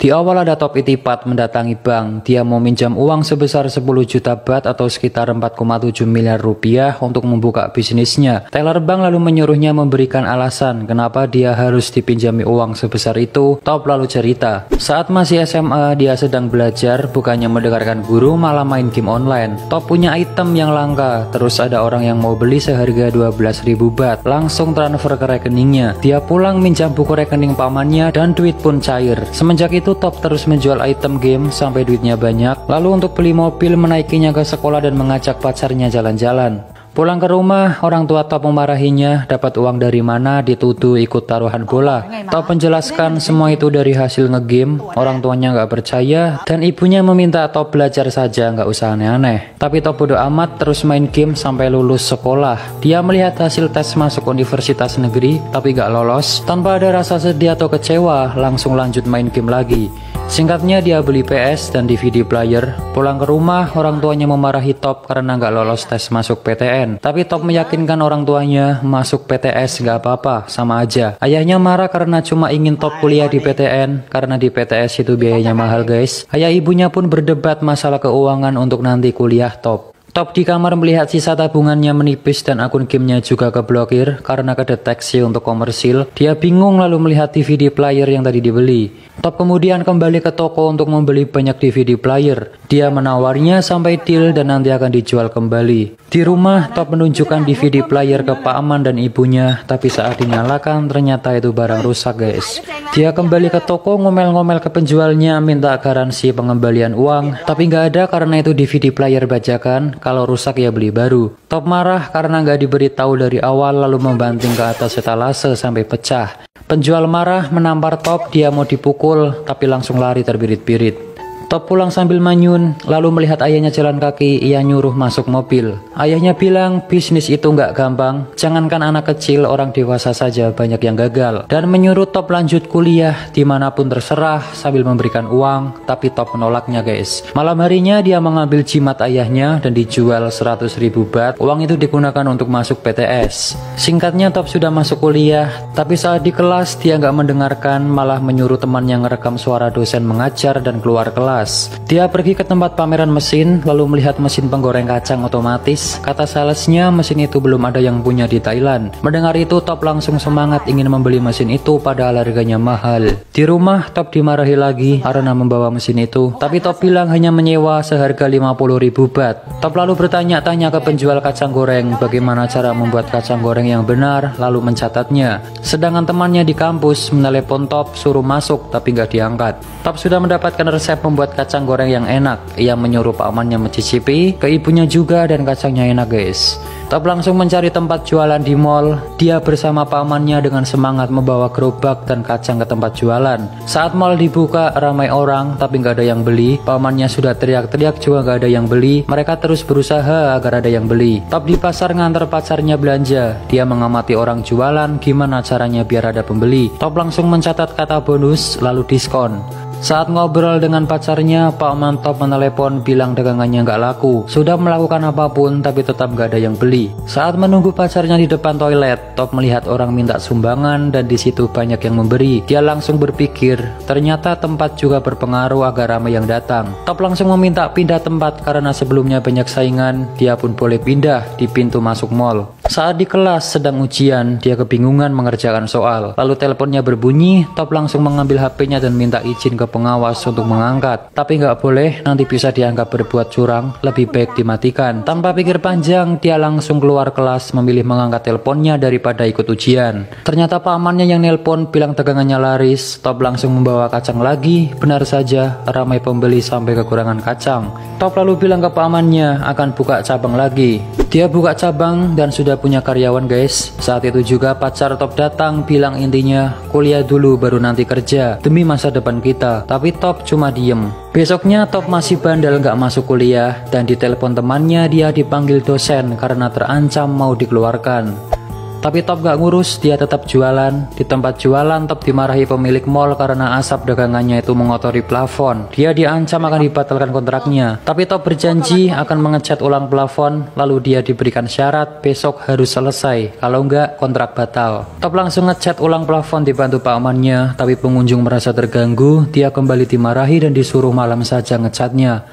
Di awal ada Top Itipat mendatangi bank. Dia mau minjam uang sebesar 10 juta baht atau sekitar 4,7 miliar rupiah untuk membuka bisnisnya. Teller bank lalu menyuruhnya memberikan alasan kenapa dia harus dipinjami uang sebesar itu. Top lalu cerita, saat masih SMA dia sedang belajar, bukannya mendengarkan guru malah main game online. Top punya item yang langka, terus ada orang yang mau beli seharga 12.000 baht. Langsung transfer ke rekeningnya. Dia pulang minjam buku rekening pamannya dan duit pun cair. Semenjak itu Top terus menjual item game sampai duitnya banyak. Lalu untuk beli mobil menaikinya ke sekolah dan mengajak pacarnya jalan-jalan. Pulang ke rumah, orang tua Top memarahinya, dapat uang dari mana, dituduh ikut taruhan bola. Top menjelaskan semua itu dari hasil ngegame. Orang tuanya nggak percaya dan ibunya meminta Top belajar saja, nggak usah aneh-aneh. Tapi Top bodo amat terus main game sampai lulus sekolah. Dia melihat hasil tes masuk universitas negeri tapi nggak lolos. Tanpa ada rasa sedih atau kecewa, langsung lanjut main game lagi. Singkatnya dia beli PS dan DVD player. Pulang ke rumah, orang tuanya memarahi Top karena nggak lolos tes masuk PTN. Tapi Top meyakinkan orang tuanya masuk PTS nggak apa-apa, sama aja. Ayahnya marah karena cuma ingin Top kuliah di PTN, karena di PTS itu biayanya mahal guys. Ayah ibunya pun berdebat masalah keuangan untuk nanti kuliah Top. Top di kamar melihat sisa tabungannya menipis dan akun gamenya juga keblokir karena kedeteksi untuk komersil. Dia bingung lalu melihat DVD player yang tadi dibeli. Top kemudian kembali ke toko untuk membeli banyak DVD player. Dia menawarnya sampai deal dan nanti akan dijual kembali. Di rumah, Top menunjukkan DVD player ke Pak Aman dan ibunya, tapi saat dinyalakan ternyata itu barang rusak guys. Dia kembali ke toko ngomel-ngomel ke penjualnya minta garansi pengembalian uang, tapi nggak ada karena itu DVD player bajakan. Kalau rusak ya beli baru. Top marah karena nggak diberitahu dari awal lalu membanting ke atas etalase sampai pecah. Penjual marah menampar Top, dia mau dipukul tapi langsung lari terbirit-birit. Top pulang sambil manyun, lalu melihat ayahnya jalan kaki, ia nyuruh masuk mobil. Ayahnya bilang bisnis itu nggak gampang, jangankan anak kecil, orang dewasa saja banyak yang gagal. Dan menyuruh Top lanjut kuliah dimanapun terserah sambil memberikan uang, tapi Top menolaknya guys. Malam harinya dia mengambil jimat ayahnya dan dijual 100.000 baht. Uang itu digunakan untuk masuk PTS. Singkatnya Top sudah masuk kuliah, tapi saat di kelas dia nggak mendengarkan, malah menyuruh temannya ngerekam suara dosen mengajar dan keluar kelas. Dia pergi ke tempat pameran mesin, lalu melihat mesin penggoreng kacang otomatis. Kata salesnya mesin itu belum ada yang punya di Thailand. Mendengar itu Top langsung semangat ingin membeli mesin itu padahal harganya mahal. Di rumah Top dimarahi lagi karena membawa mesin itu, tapi Top bilang hanya menyewa seharga 50.000 baht. Top lalu bertanya-tanya ke penjual kacang goreng bagaimana cara membuat kacang goreng yang benar, lalu mencatatnya. Sedangkan temannya di kampus menelepon Top suruh masuk tapi nggak diangkat. Top sudah mendapatkan resep membuat kacang goreng yang enak. Ia menyuruh pamannya mencicipi, ke ibunya juga, dan kacangnya enak guys. Top langsung mencari tempat jualan di mall. Dia bersama pamannya dengan semangat membawa gerobak dan kacang ke tempat jualan. Saat mall dibuka ramai orang tapi nggak ada yang beli. Pamannya sudah teriak-teriak juga nggak ada yang beli. Mereka terus berusaha agar ada yang beli. Top di pasar ngantar pacarnya belanja. Dia mengamati orang jualan gimana caranya biar ada pembeli. Top langsung mencatat kata bonus lalu diskon. Saat ngobrol dengan pacarnya, Pak Man Top menelepon bilang dagangannya nggak laku. Sudah melakukan apapun tapi tetap nggak ada yang beli. Saat menunggu pacarnya di depan toilet, Top melihat orang minta sumbangan dan di situ banyak yang memberi. Dia langsung berpikir, ternyata tempat juga berpengaruh agar ramai yang datang. Top langsung meminta pindah tempat karena sebelumnya banyak saingan. Dia pun boleh pindah di pintu masuk mall. Saat di kelas sedang ujian, dia kebingungan mengerjakan soal. Lalu teleponnya berbunyi, Top langsung mengambil HP-nya dan minta izin ke pengawas untuk mengangkat. Tapi nggak boleh, nanti bisa dianggap berbuat curang, lebih baik dimatikan. Tanpa pikir panjang, dia langsung keluar kelas memilih mengangkat teleponnya daripada ikut ujian. Ternyata pamannya yang nelpon bilang dagangannya laris. Top langsung membawa kacang lagi. Benar saja, ramai pembeli sampai kekurangan kacang. Top lalu bilang ke pamannya akan buka cabang lagi. Dia buka cabang dan sudah punya karyawan guys. Saat itu juga pacar Top datang bilang intinya kuliah dulu baru nanti kerja demi masa depan kita. Tapi Top cuma diem. Besoknya Top masih bandel nggak masuk kuliah dan ditelepon temannya dia dipanggil dosen karena terancam mau dikeluarkan. Tapi Top gak ngurus, dia tetap jualan. Di tempat jualan, Top dimarahi pemilik mall karena asap dagangannya itu mengotori plafon. Dia diancam akan dibatalkan kontraknya. Tapi Top berjanji akan mengecat ulang plafon, lalu dia diberikan syarat besok harus selesai, kalau enggak kontrak batal. Top langsung ngecat ulang plafon dibantu pamannya, tapi pengunjung merasa terganggu, dia kembali dimarahi dan disuruh malam saja ngecatnya.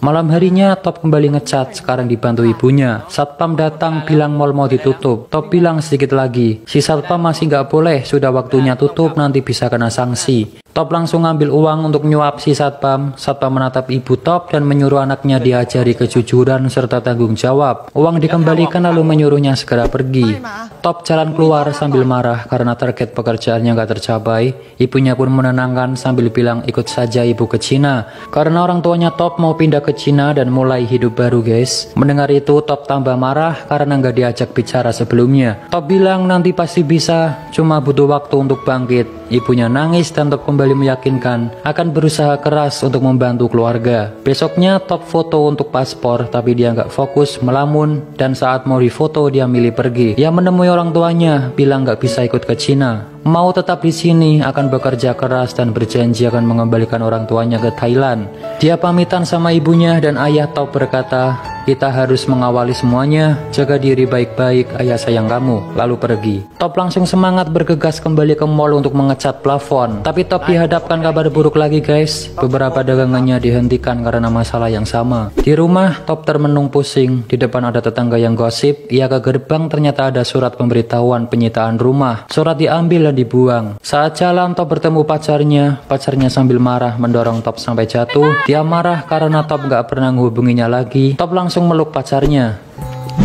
Malam harinya Top kembali ngecat, sekarang dibantu ibunya. Satpam datang bilang mall mau ditutup. Top bilang sedikit lagi, si satpam masih nggak boleh, sudah waktunya tutup, nanti bisa kena sanksi. Top langsung ngambil uang untuk nyuap si satpam. Satpam menatap ibu Top dan menyuruh anaknya diajari kejujuran serta tanggung jawab. Uang dikembalikan lalu menyuruhnya segera pergi. Top jalan keluar sambil marah karena target pekerjaannya nggak tercapai. Ibunya pun menenangkan sambil bilang ikut saja ibu ke Cina. Karena orang tuanya Top mau pindah ke Cina dan mulai hidup baru guys. Mendengar itu Top tambah marah karena nggak diajak bicara sebelumnya. Top bilang nanti pasti bisa, cuma butuh waktu untuk bangkit. Ibunya nangis dan Top kembali meyakinkan akan berusaha keras untuk membantu keluarga. Besoknya Top foto untuk paspor, tapi dia nggak fokus, melamun, dan saat mau difoto dia milih pergi. Dia menemui orang tuanya, bilang nggak bisa ikut ke Cina. Mau tetap di sini, akan bekerja keras dan berjanji akan mengembalikan orang tuanya ke Thailand. Dia pamitan sama ibunya dan ayah Top berkata, kita harus mengawali semuanya, jaga diri baik-baik, ayah sayang kamu, lalu pergi. Top langsung semangat bergegas kembali ke mall untuk mengecat plafon. Tapi Top dihadapkan kabar buruk lagi guys, beberapa dagangannya dihentikan karena masalah yang sama. Di rumah Top termenung pusing, di depan ada tetangga yang gosip, ia ke gerbang ternyata ada surat pemberitahuan penyitaan rumah. Surat diambil dan dibuang. Saat jalan Top bertemu pacarnya sambil marah mendorong Top sampai jatuh. Dia marah karena Top gak pernah menghubunginya lagi. Top langsung meluk pacarnya.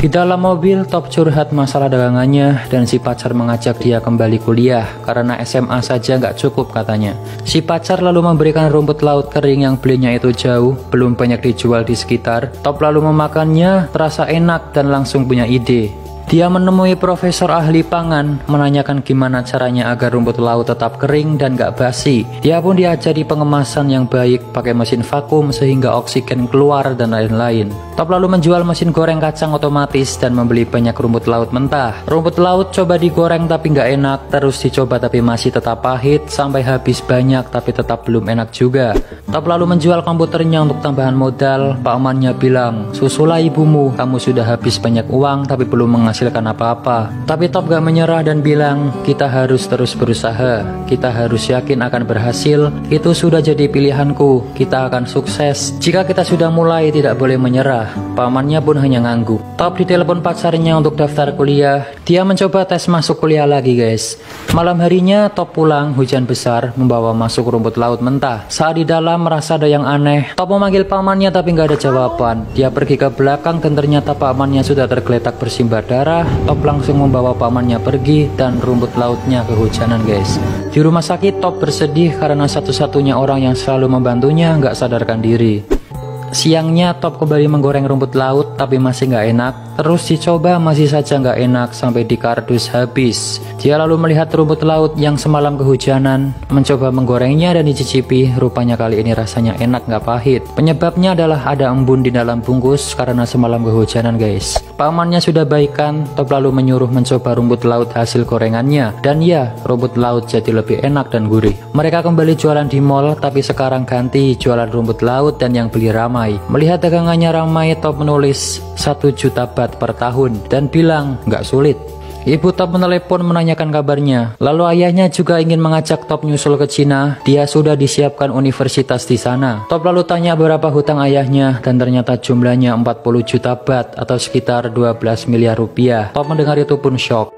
Di dalam mobil Top curhat masalah dagangannya dan si pacar mengajak dia kembali kuliah karena SMA saja gak cukup katanya. Si pacar lalu memberikan rumput laut kering yang belinya itu jauh, belum banyak dijual di sekitar. Top lalu memakannya, terasa enak dan langsung punya ide. Dia menemui profesor ahli pangan, menanyakan gimana caranya agar rumput laut tetap kering dan gak basi. Dia pun diajari pengemasan yang baik, pakai mesin vakum sehingga oksigen keluar dan lain-lain. Top lalu menjual mesin goreng kacang otomatis dan membeli banyak rumput laut mentah. Rumput laut coba digoreng tapi gak enak, terus dicoba tapi masih tetap pahit, sampai habis banyak tapi tetap belum enak juga. Top lalu menjual komputernya untuk tambahan modal. Pamannya bilang, susulah ibumu, kamu sudah habis banyak uang tapi belum menghasilkan apa-apa. Tapi Top gak menyerah dan bilang, kita harus terus berusaha, kita harus yakin akan berhasil, itu sudah jadi pilihanku, kita akan sukses. Jika kita sudah mulai tidak boleh menyerah. Pamannya pun hanya ngangguk. Top ditelepon pacarnya untuk daftar kuliah. Dia mencoba tes masuk kuliah lagi guys. Malam harinya Top pulang, hujan besar membawa masuk rumput laut mentah. Saat di dalam merasa ada yang aneh. Top memanggil pamannya tapi nggak ada jawaban. Dia pergi ke belakang dan ternyata pamannya sudah tergeletak bersimbah darah. Top langsung membawa pamannya pergi dan rumput lautnya kehujanan guys. Di rumah sakit Top bersedih karena satu-satunya orang yang selalu membantunya nggak sadarkan diri. Siangnya Top kembali menggoreng rumput laut tapi masih nggak enak. Terus dicoba masih saja nggak enak sampai di kardus habis. Dia lalu melihat rumput laut yang semalam kehujanan, mencoba menggorengnya dan dicicipi. Rupanya kali ini rasanya enak nggak pahit. Penyebabnya adalah ada embun di dalam bungkus karena semalam kehujanan guys. Pamannya sudah baikan. Top lalu menyuruh mencoba rumput laut hasil gorengannya. Dan ya, rumput laut jadi lebih enak dan gurih. Mereka kembali jualan di mall tapi sekarang ganti jualan rumput laut dan yang beli ramai. Melihat dagangannya ramai, Top menulis 1 juta baht per tahun dan bilang nggak sulit. Ibu Top menelepon menanyakan kabarnya. Lalu ayahnya juga ingin mengajak Top nyusul ke Cina. Dia sudah disiapkan universitas di sana. Top lalu tanya berapa hutang ayahnya dan ternyata jumlahnya 40 juta baht atau sekitar 12 miliar rupiah. Top mendengar itu pun shock.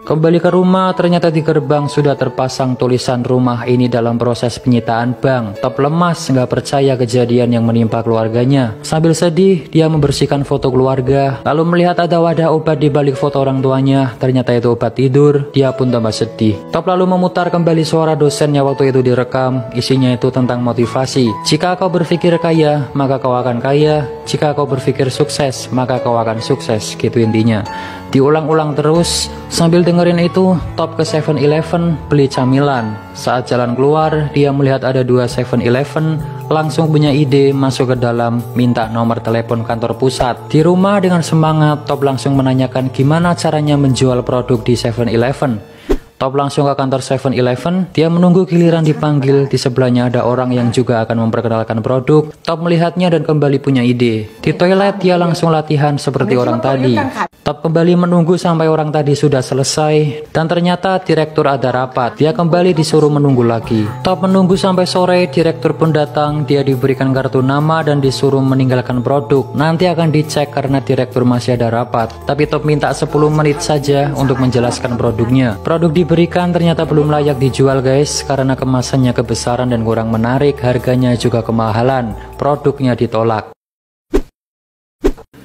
Kembali ke rumah, ternyata di gerbang sudah terpasang tulisan rumah ini dalam proses penyitaan bank. Top lemas, nggak percaya kejadian yang menimpa keluarganya. Sambil sedih, dia membersihkan foto keluarga, lalu melihat ada wadah obat di balik foto orang tuanya. Ternyata itu obat tidur, dia pun tambah sedih. Top lalu memutar kembali suara dosennya waktu itu direkam. Isinya itu tentang motivasi. Jika kau berpikir kaya, maka kau akan kaya. Jika kau berpikir sukses, maka kau akan sukses, gitu intinya. Diulang-ulang terus. Sambil dengerin itu, Top ke 7-Eleven beli camilan. Saat jalan keluar, dia melihat ada 2 7-Eleven, langsung punya ide masuk ke dalam, minta nomor telepon kantor pusat. Di rumah dengan semangat, Top langsung menanyakan gimana caranya menjual produk di 7-Eleven. Top langsung ke kantor 7-Eleven, dia menunggu giliran dipanggil. Di sebelahnya ada orang yang juga akan memperkenalkan produk. Top melihatnya dan kembali punya ide. Di toilet dia langsung latihan seperti orang tadi. Top kembali menunggu sampai orang tadi sudah selesai, dan ternyata direktur ada rapat. Dia kembali disuruh menunggu lagi. Top menunggu sampai sore, direktur pun datang. Dia diberikan kartu nama dan disuruh meninggalkan produk. Nanti akan dicek karena direktur masih ada rapat. Tapi Top minta 10 menit saja untuk menjelaskan produknya. Produk diberikan ternyata belum layak dijual guys, karena kemasannya kebesaran dan kurang menarik, harganya juga kemahalan. Produknya ditolak.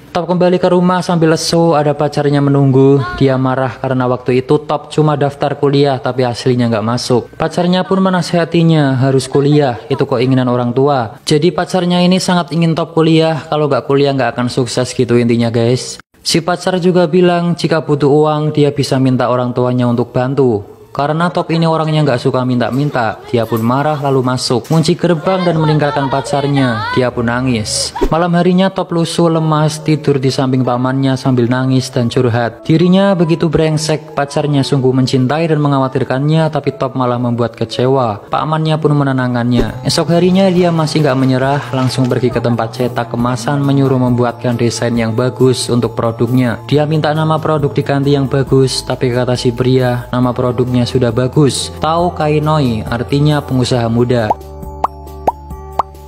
Top kembali ke rumah sambil lesu, ada pacarnya menunggu. Dia marah karena waktu itu Top cuma daftar kuliah tapi aslinya nggak masuk. Pacarnya pun menasehatinya harus kuliah, itu keinginan orang tua. Jadi pacarnya ini sangat ingin Top kuliah, kalau nggak kuliah nggak akan sukses gitu intinya guys. Si pacar juga bilang jika butuh uang dia bisa minta orang tuanya untuk bantu. Karena Top ini orangnya nggak suka minta-minta, dia pun marah lalu masuk, kunci gerbang dan meninggalkan pacarnya. Dia pun nangis. Malam harinya Top lusuh lemas, tidur di samping pamannya sambil nangis dan curhat. Dirinya begitu brengsek, pacarnya sungguh mencintai dan mengkhawatirkannya, tapi Top malah membuat kecewa. Pamannya pun menenangkannya. Esok harinya dia masih nggak menyerah, langsung pergi ke tempat cetak kemasan, menyuruh membuatkan desain yang bagus untuk produknya. Dia minta nama produk diganti yang bagus, tapi kata si pria, nama produknya sudah bagus, Tao Kai Noi, artinya pengusaha muda.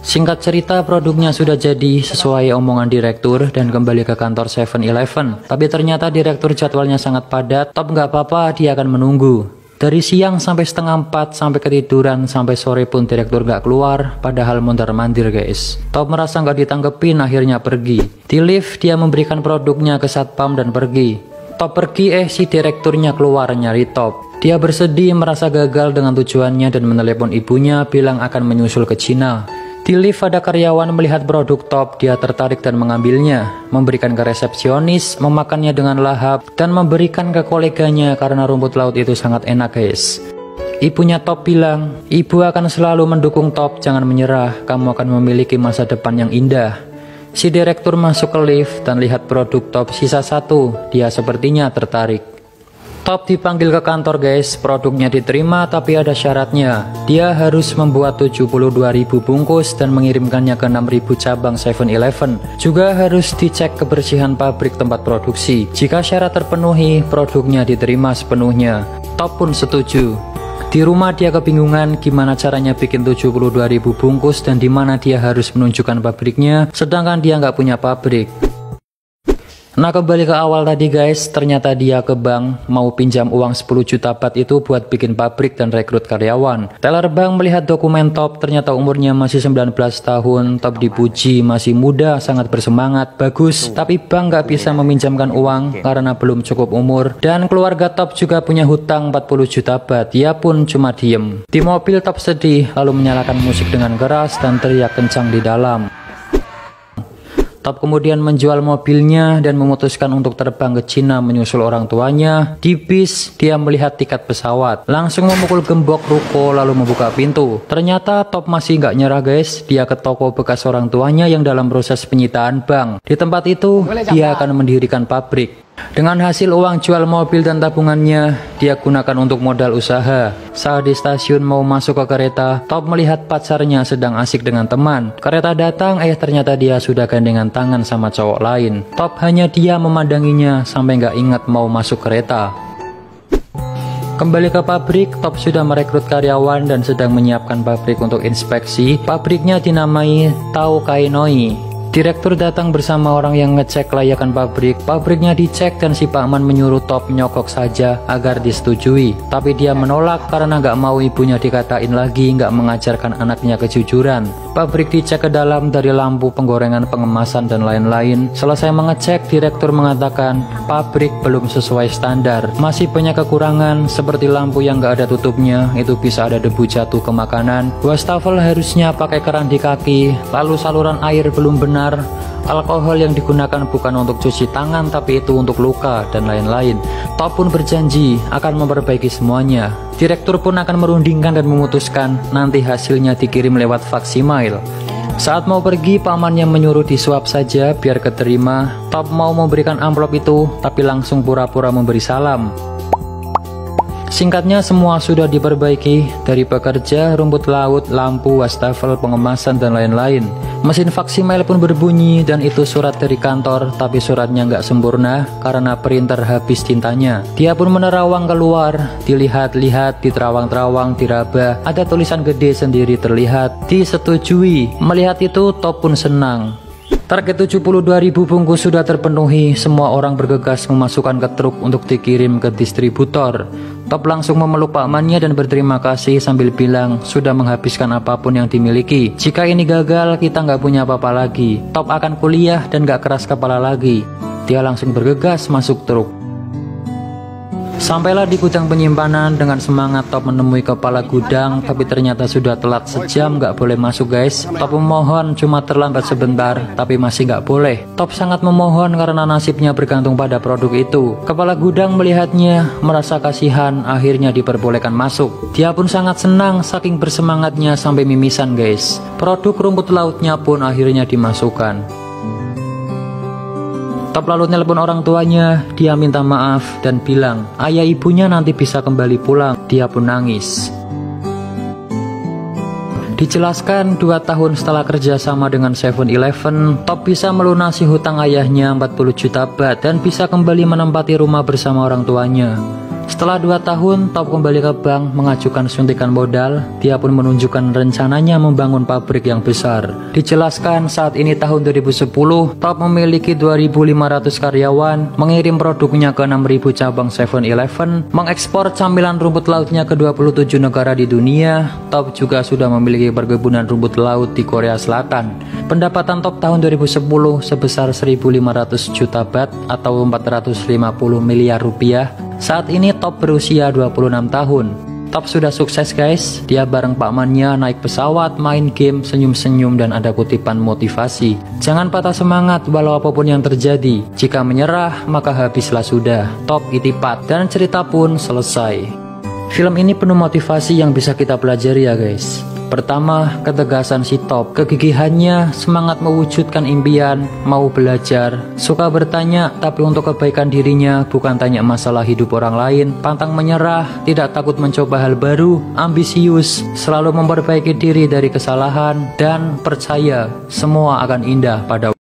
Singkat cerita, produknya sudah jadi sesuai omongan direktur dan kembali ke kantor 7-Eleven. Tapi ternyata direktur jadwalnya sangat padat. Top nggak apa-apa, dia akan menunggu. Dari siang sampai setengah 4, sampai ketiduran, sampai sore pun direktur nggak keluar, padahal mondar-mandir guys. Top merasa nggak ditanggepin, akhirnya pergi. Di lift, dia memberikan produknya ke satpam dan pergi. Top pergi, si direkturnya keluar nyari Top. Dia bersedih merasa gagal dengan tujuannya dan menelepon ibunya bilang akan menyusul ke Cina. Di lift ada karyawan melihat produk Top, dia tertarik dan mengambilnya, memberikan ke resepsionis, memakannya dengan lahap, dan memberikan ke koleganya karena rumput laut itu sangat enak guys. Ibunya Top bilang, ibu akan selalu mendukung Top, jangan menyerah, kamu akan memiliki masa depan yang indah. Si direktur masuk ke lift dan lihat produk Top sisa 1, dia sepertinya tertarik. Top dipanggil ke kantor guys, produknya diterima tapi ada syaratnya. Dia harus membuat 72.000 bungkus dan mengirimkannya ke 6.000 cabang 7-Eleven. Juga harus dicek kebersihan pabrik tempat produksi. Jika syarat terpenuhi, produknya diterima sepenuhnya. Top pun setuju. Di rumah dia kebingungan gimana caranya bikin 72.000 bungkus dan di mana dia harus menunjukkan pabriknya, sedangkan dia nggak punya pabrik. Nah kembali ke awal tadi guys, ternyata dia ke bank mau pinjam uang 10 juta baht itu buat bikin pabrik dan rekrut karyawan. Teller bank melihat dokumen Top, ternyata umurnya masih 19 tahun. Top dipuji masih muda, sangat bersemangat, bagus. Tapi bank nggak bisa meminjamkan uang karena belum cukup umur. Dan keluarga Top juga punya hutang 40 juta baht, dia pun cuma diem. Di mobil Top sedih, lalu menyalakan musik dengan keras dan teriak kencang di dalam. Top kemudian menjual mobilnya dan memutuskan untuk terbang ke Cina menyusul orang tuanya. Di bis, dia melihat tiket pesawat, langsung memukul gembok ruko lalu membuka pintu. Ternyata Top masih nggak nyerah guys, dia ke toko bekas orang tuanya yang dalam proses penyitaan bank. Di tempat itu, dia akan mendirikan pabrik. Dengan hasil uang jual mobil dan tabungannya, dia gunakan untuk modal usaha. Saat di stasiun mau masuk ke kereta, Top melihat pacarnya sedang asik dengan teman. Kereta datang, ternyata dia sudah gandengan tangan sama cowok lain. Top hanya dia memandanginya sampai nggak ingat mau masuk kereta. Kembali ke pabrik, Top sudah merekrut karyawan dan sedang menyiapkan pabrik untuk inspeksi. Pabriknya dinamai Tao Kai Noi. Direktur datang bersama orang yang ngecek kelayakan pabrik. Pabriknya dicek dan si Pakman menyuruh Top nyokok saja agar disetujui. Tapi dia menolak karena nggak mau ibunya dikatain lagi nggak mengajarkan anaknya kejujuran. Pabrik dicek ke dalam dari lampu, penggorengan, pengemasan, dan lain-lain. Selesai mengecek, direktur mengatakan pabrik belum sesuai standar. Masih banyak kekurangan seperti lampu yang nggak ada tutupnya, itu bisa ada debu jatuh ke makanan. Wastafel harusnya pakai keran di kaki, lalu saluran air belum benar. benar. Alkohol yang digunakan bukan untuk cuci tangan, tapi itu untuk luka dan lain-lain. Top pun berjanji akan memperbaiki semuanya. Direktur pun akan merundingkan dan memutuskan nanti hasilnya dikirim lewat faksimiil. Saat mau pergi, pamannya menyuruh disuap saja biar keterima. Top mau memberikan amplop itu, tapi langsung pura-pura memberi salam. Singkatnya, semua sudah diperbaiki, dari pekerja, rumput laut, lampu, wastafel, pengemasan, dan lain-lain. Mesin faksimiil pun berbunyi, dan itu surat dari kantor, tapi suratnya nggak sempurna karena printer habis tintanya. Dia pun menerawang keluar, dilihat-lihat, diterawang-terawang, diraba, ada tulisan gede sendiri terlihat, disetujui. Melihat itu, Top pun senang. Target 72.000 bungkus sudah terpenuhi, semua orang bergegas memasukkan ke truk untuk dikirim ke distributor. Top langsung memeluk pamannya dan berterima kasih sambil bilang sudah menghabiskan apapun yang dimiliki. Jika ini gagal, kita nggak punya apa-apa lagi. Top akan kuliah dan nggak keras kepala lagi. Dia langsung bergegas masuk truk. Sampailah di gudang penyimpanan. Dengan semangat Top menemui kepala gudang, tapi ternyata sudah telat sejam, nggak boleh masuk guys. Top memohon cuma terlambat sebentar, tapi masih nggak boleh. Top sangat memohon karena nasibnya bergantung pada produk itu. Kepala gudang melihatnya, merasa kasihan, akhirnya diperbolehkan masuk. Dia pun sangat senang, saking bersemangatnya sampai mimisan guys. Produk rumput lautnya pun akhirnya dimasukkan. Top lalu nelpon orang tuanya, dia minta maaf dan bilang ayah ibunya nanti bisa kembali pulang. Dia pun nangis. Dijelaskan 2 tahun setelah kerjasama dengan 7-Eleven, Top bisa melunasi hutang ayahnya 40 juta baht dan bisa kembali menempati rumah bersama orang tuanya. Setelah 2 tahun, Top kembali ke bank mengajukan suntikan modal. Dia pun menunjukkan rencananya membangun pabrik yang besar. Dijelaskan saat ini tahun 2010, Top memiliki 2.500 karyawan, mengirim produknya ke 6.000 cabang 7-Eleven, mengekspor camilan rumput lautnya ke 27 negara di dunia. Top juga sudah memiliki perkebunan rumput laut di Korea Selatan. Pendapatan Top tahun 2010 sebesar 1.500 juta baht atau 450 miliar rupiah. Saat ini Top berusia 26 tahun. Top sudah sukses guys. Dia bareng pamannya naik pesawat, main game, senyum-senyum, dan ada kutipan motivasi. Jangan patah semangat walau apapun yang terjadi. Jika menyerah maka habislah sudah. Top itipat. Dan cerita pun selesai. Film ini penuh motivasi yang bisa kita pelajari ya guys. Pertama, ketegasan si Top, kegigihannya, semangat mewujudkan impian, mau belajar, suka bertanya tapi untuk kebaikan dirinya, bukan tanya masalah hidup orang lain, pantang menyerah, tidak takut mencoba hal baru, ambisius, selalu memperbaiki diri dari kesalahan, dan percaya semua akan indah pada